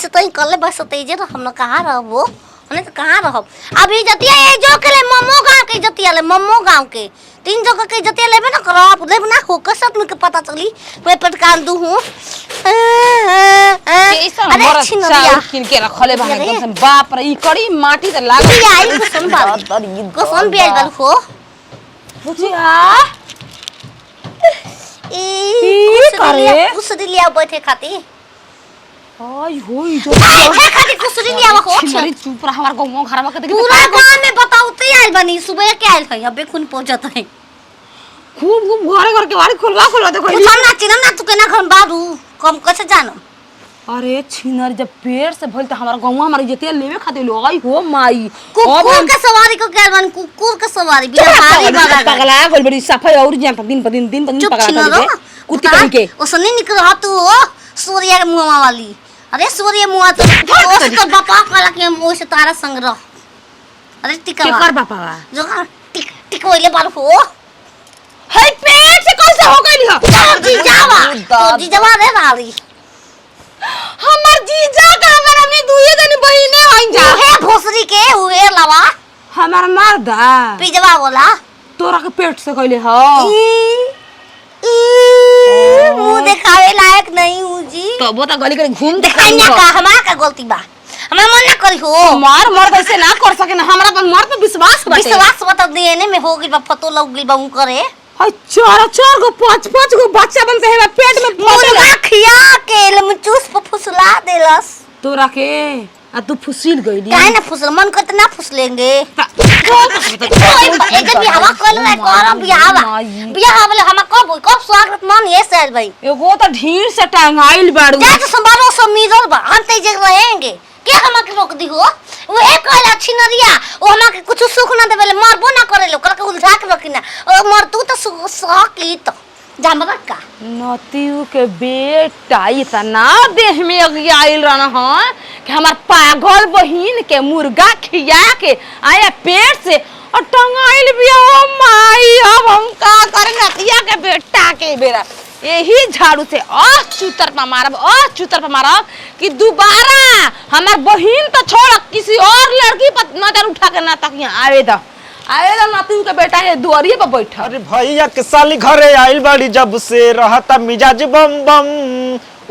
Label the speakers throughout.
Speaker 1: ऐसे तो ही कर ले बस तेजे तो हम लोग कहाँ रह वो हमने तो कहाँ रह अभी जतिया ये जो के ले मम्मो गांव के जतिया ले मम्मो गांव के 3 जगह के जतिया लेबे ना करो आप लेबे ना हो कसत में के पता चली मैं पटकान दू हूं
Speaker 2: अरे चाउर किन के रखले बा एकदम बाप रे ई कड़ी माटी त लाग
Speaker 1: आई कसम बात कसम भी आई बाल हो
Speaker 2: बुझिया
Speaker 1: ई करे कुसरी लिया बैठे खाती
Speaker 2: आई होई जो
Speaker 1: बैठे खाती कुसरी लिया हो
Speaker 2: छिमरी चुप रहा हमार गांव घरवा के देखी
Speaker 1: पूरा गांव में बताओते आइल बनी सुबह के आइल है अबे खून पहुंचत है
Speaker 2: खूब खूब घर के बाड़ी खोलवा देखो
Speaker 1: चिनम ना तू के ना घर बाबू कम कैसे जानो
Speaker 2: अरे छिनर जब पेड़ से भइल त हमार गांव हमारी जतिया लेवे खातिर लो आई हो माई
Speaker 1: कुकुर के सवारी को क्या बन कुकुर के सवारी बिना मारी बाबा
Speaker 2: पगला गोल बड़ी सफाई और जान दिन पर दिन पगला कर दे कुत्ती कहीं के
Speaker 1: ओसने निकल हा तू सूर्य के मुंह वाली अरे सूर्य मुंह तो तो बापा वाला के मुंह से तारा संग्रह अरे टिका
Speaker 2: कर बापा
Speaker 1: जो टिक ओइले बाल हो
Speaker 2: है पेड़ से कैसे हो गइली हो
Speaker 1: जीजावा रे वाली
Speaker 2: हमर जीजा का हमारा में दुइए दिन बहिने होइन जा
Speaker 1: हे भोसरी के हुए लावा
Speaker 2: हमार मर्दा
Speaker 1: पिजवा बोला
Speaker 2: तोरा के पेट से कइले हो
Speaker 1: मुंह दिखावे लायक नहीं हूं जी
Speaker 2: तो वो तो गली गली घूम
Speaker 1: दिखाई ना का हमारा का गलती बा हमरा मन ना करी हो
Speaker 2: मार मर्द ऐसे ना कर सके ना हमरा पर मर्द पे विश्वास बाटे
Speaker 1: विश्वास बता देने में हो गइल बा फतो लग गइल बा उ करे
Speaker 2: हाय चार गो पांच गो बच्चा बनते है पेट में
Speaker 1: मुर्गा खिया के लमचूस पे फुसला देलस
Speaker 2: तोरा के आ तू फुसिल गइली
Speaker 1: काहे ना फुसल मन कितना फुसलेंगे एक भी हवा कल रे करम बियाह वाले हम कब स्वागत मान ये सर भाई
Speaker 2: एगो तो ढीर से टांगाइल बाड़ू
Speaker 1: जा तो संभालो सब मिलल बा हम ते जग रहेंगे के हम के रोक दी हो वो एक कहला अच्छी नरिया वो हम के कुछ सुख ना देबे मरबो ना करे लो कर के उलझा के रखिना ओ मर तू तो सकी तो जानबा का
Speaker 2: नतियु के बेटा इतना देह में आइल रहना है कि हमार पागल बहिन के मुर्गा खिया के आया पेट से और टंगाइल भी ओ माई अब हम का करे नतिया के बेटा के बेरा यही झाड़ू से चूतर पर मारब कि दोबारा हमार बहिन तो छोड़ किसी और लड़की पर नजर उठा के ना तक यहाँ आवेदा नातू के बेटा है दुआरिये पर बैठा
Speaker 3: अरे भैया के साली घरे आइल बाड़ी जब से रहता मिजाज बम बम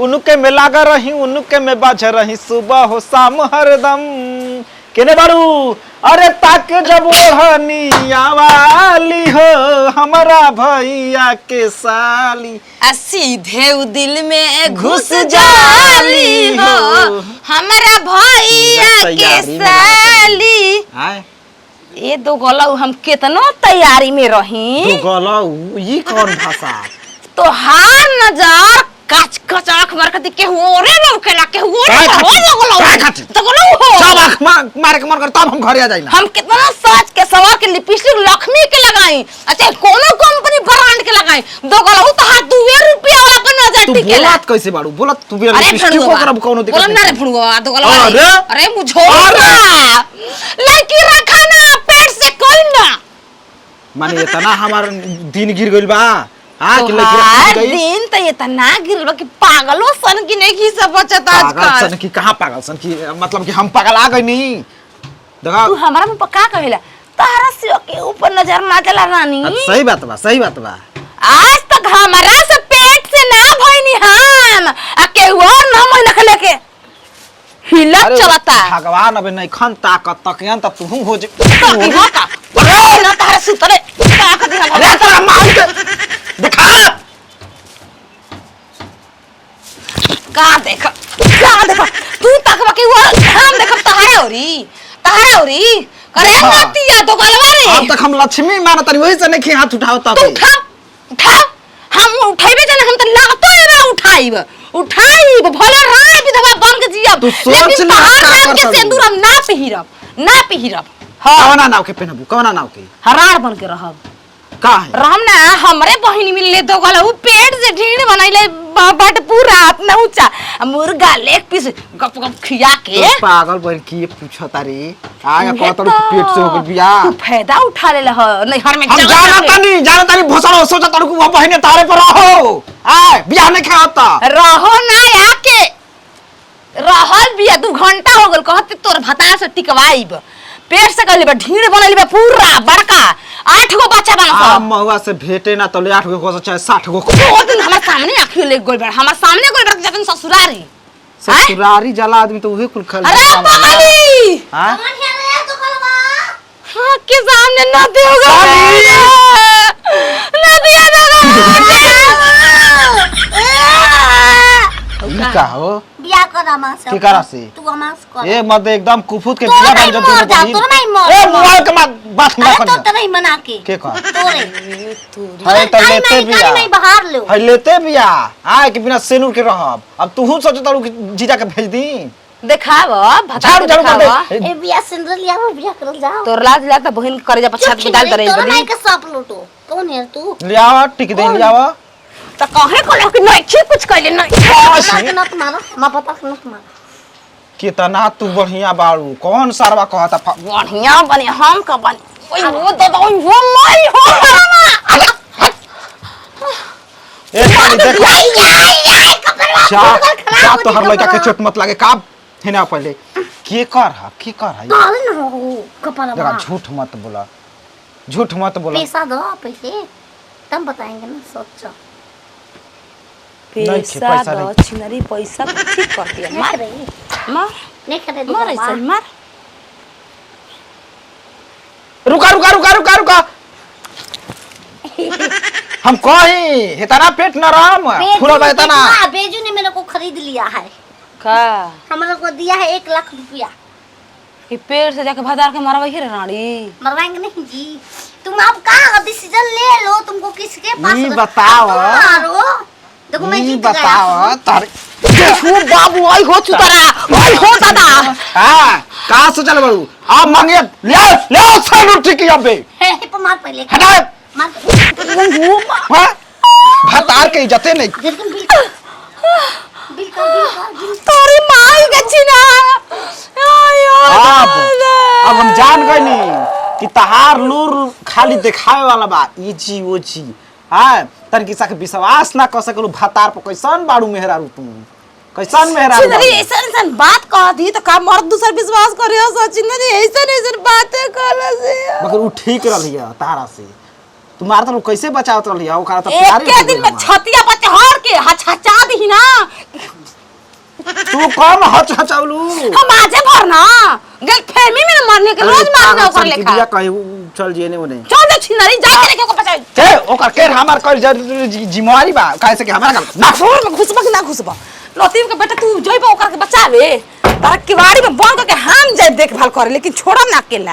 Speaker 3: उनके में लागा रही उनके में बाझ रही सुबह हो शाम हरदम केने बाड़ू अरे ताक जब ओढ़निया वाली हो हमारा भैया के साली
Speaker 2: सीधे उ दिल में घुस जाली हो हमारा भैया के साली ये दो गलाऊ हम कितना तैयारी में रही
Speaker 3: दो गलाऊ ये कौन भाषा
Speaker 2: तो हार नजर काच काच आंख मार के के होरे लौकेला के होरे हो गलाऊ तो गलाऊ हो
Speaker 3: सब आंख मार के मर कर तब हम घर आ जाइना
Speaker 2: हम कितना सच के सवा के लिपस्टिक लक्ष्मी के लगाई अच्छा कोनो कंपनी ब्रांड के लगाई दो गलाऊ तो हाथ 2 रुपया वाला का नजर टिकेला
Speaker 3: तू बोलत कैसे बाड़ू बोलत तू भी लिपस्टिक को करब कोनो दिक्कत
Speaker 2: बोल ना रे फुड़वा दो गलाऊ अरे मुझो लड़की रखा ना पेट से कोई ना
Speaker 3: माने इतना हमार दिन गिर गइल बा
Speaker 2: हां कि लड़की दिन त इतना गिर बा कि पागलो सन की नहीं की सब बचत आजकल
Speaker 3: पागल सन की कहां पागल सन की मतलब कि हम पागल आ गई नहीं देखा
Speaker 2: तू हमरा में पक्का कहेला तारा से के ऊपर नजर ना चला रानी
Speaker 3: सही बात बा
Speaker 2: आज तक हमारा से पेट से ना भइनी हम आ के और ना मन खले के हिलत चलता
Speaker 3: भगवान अबे नहीं खन ताकत तकियन त तू हो जे
Speaker 2: अरे ना तारा सुतरे ताकत दिखा
Speaker 3: अरे तोरा मार के दिखा
Speaker 2: का देख तू तकवा के वो हम देख तहारा औरी करे नातिया तो गलवा रे
Speaker 3: अब तक हम लक्ष्मी मानत रही वही से नहीं हाथ उठाओ तब
Speaker 2: उठा हम उठाइबे जने हम त लागतो है उठाइब भले राय विधवा बन के जियब
Speaker 3: तू सोच ले
Speaker 2: नाम के सिंदूर हम ना पहिरब
Speaker 3: हां कौना नाव के पहनबू कौना नाव के
Speaker 2: हरार बन के रहब
Speaker 3: का है
Speaker 2: राम ना हमरे बहिनी मिलले दो गला उ पेट से ढीड़ बनाइले बट पूरा अपना ऊंचा मुर्गा लेग पीस गप गप खिया के
Speaker 3: तो पागल बन की पूछता रे आगे कहत पेट से हो गइल बिया
Speaker 2: तू फायदा उठा ले ह नहीं हर में
Speaker 3: हम जानता नहीं भोसड़ो सोचा तड़ को बहिने तारे पर रहो आ बियाह नहीं खाता
Speaker 2: रहो ना आके रहल बिया लिया 2 घंटा हो गेल कहते तोर भतार से टिकवाइब पेट से कहली बा ढीड़ बनली बा पूरा बड़का 8 गो बच्चा बना
Speaker 3: आ महुआ से भेटे ना तले 8 गो को चाहे 60 गो
Speaker 2: वो दिन हमारे सामने आखियो ले गोल बड़ हमारे सामने गोल बड़ जतन ससुरारी
Speaker 3: ससुरारी जाला आदमी तो उहे कुल खल
Speaker 2: अरे पगली
Speaker 3: हां
Speaker 1: कौन है रे तो कलवा
Speaker 2: हाँ के सामने ना देगा ना दिया
Speaker 3: ई का हो
Speaker 1: बिया कर हमार से
Speaker 3: की करा से
Speaker 1: तू हमार से कर
Speaker 3: ए मत एकदम कुफुत के
Speaker 1: तोरा
Speaker 3: बिया
Speaker 1: नहीं
Speaker 3: बन
Speaker 1: मर
Speaker 3: जब
Speaker 1: जा, तोरा नहीं मर
Speaker 3: ए
Speaker 1: जा।
Speaker 3: मोबाइल के बात ना
Speaker 1: अरे तो
Speaker 3: कर
Speaker 1: नहीं मना के
Speaker 3: के कहा
Speaker 1: तोरे
Speaker 3: है त लेते बिया
Speaker 1: नहीं बाहर लो
Speaker 3: है लेते बिया आए के बिना सेनुर के रहब अब तू सोचता कि जीजा के भेज दी
Speaker 2: देखाव
Speaker 3: झाड़ू झाड़ू कर दे
Speaker 1: ए बिया सिंदूर लिया वो बिया करल जाओ
Speaker 2: तोर लाज लागता बहन करे जा पछात में डाल दरे
Speaker 1: तोरा
Speaker 2: बड़ी
Speaker 1: नहीं के सांप लूटो कौन है तू
Speaker 3: लियावा टिक दे लियावा
Speaker 2: त कहे को कि नहीं छी कुछ कहले नहीं
Speaker 1: ना ना तुम्हारा मां पता ना तुम्हारा
Speaker 3: कितना तू बढ़िया बाड़ू कौन सारवा कहता
Speaker 2: बढ़िया बने हम का बने ओए वो दादा ओए वो माई हो
Speaker 3: ए पानी देखो जा तो हर लड़का के चोट मत लागे का हेना पहले के कर है
Speaker 1: काल ना हो कपाल
Speaker 3: जरा झूठ मत बोला
Speaker 1: पैसा दो पैसे तब बताएंगे ना सोचो
Speaker 2: पैसा दो छिनरी पैसा ठीक कर दिया मार मार
Speaker 1: नहीं करे
Speaker 2: मार ऐसे मार
Speaker 3: रुका हम कहीं इतना पेट नरम फूला बैठा ना
Speaker 1: बेजू ने मेरे को खरीद लिया है
Speaker 2: का
Speaker 1: हमारे को दिया है 1 लाख रुपया
Speaker 2: कि पेड़ से जाके भदार के मारवा ही रानी
Speaker 1: मरवाएंगे नहीं जी तुम अब का डिसीजन ले लो तुमको किसके पास
Speaker 3: ये बताओ।
Speaker 1: मारो देखो मैं जीत गया
Speaker 3: बताओ तार
Speaker 2: देखो बाबू आई हो चुतरा आई हो दादा
Speaker 3: हां कहां से चल बड़ू आप मांगे ले सालू ठीक अबे
Speaker 1: है पर मार पहले
Speaker 3: हटा
Speaker 1: मार
Speaker 3: हां भतार के इज्जत नहीं
Speaker 1: लेकिन बिल का
Speaker 2: तोरी माई गचिना आयो
Speaker 3: अब हम जान गए नी कि तहार लूर खाली दिखावे वाला बा ई जी ओ जी हां तन किसा के विश्वास ना कर सकलू भतार पर कैसन बाड़ू मेहरारू तू कैसन मेहरारू
Speaker 2: छिनरी ऐसा बात कह दी तो का मर्द दूसर विश्वास करियो सचिन जी ऐसा बातें कहला से
Speaker 3: मगर उ ठीक रहलिया तारा से तुम्हारा तो कैसे बचावत रहलिया ओकरा तो प्यार
Speaker 2: एक दिन में छतिया पर चढ़ के हचहचा दी ना
Speaker 3: तू कौन हचहचावलू
Speaker 2: हम आजे भर ना गल फेमी में मरने के रोज मारना ओकर लेखा
Speaker 3: बिया कहे चल जेने ओने
Speaker 2: चल दे छिनरी जा के लेके को बचाई
Speaker 3: ए ओकर के हमर कर जिम्मेवारी बा काहे से कि हमरा
Speaker 2: ना फोन में घुसबा कि ना घुसबा लतीफ के बेटा तू जइबा ओकर के बचावे तारा किवाड़ी में बंद करके हम जाए देखभाल करे लेकिन छोड़म ना अकेला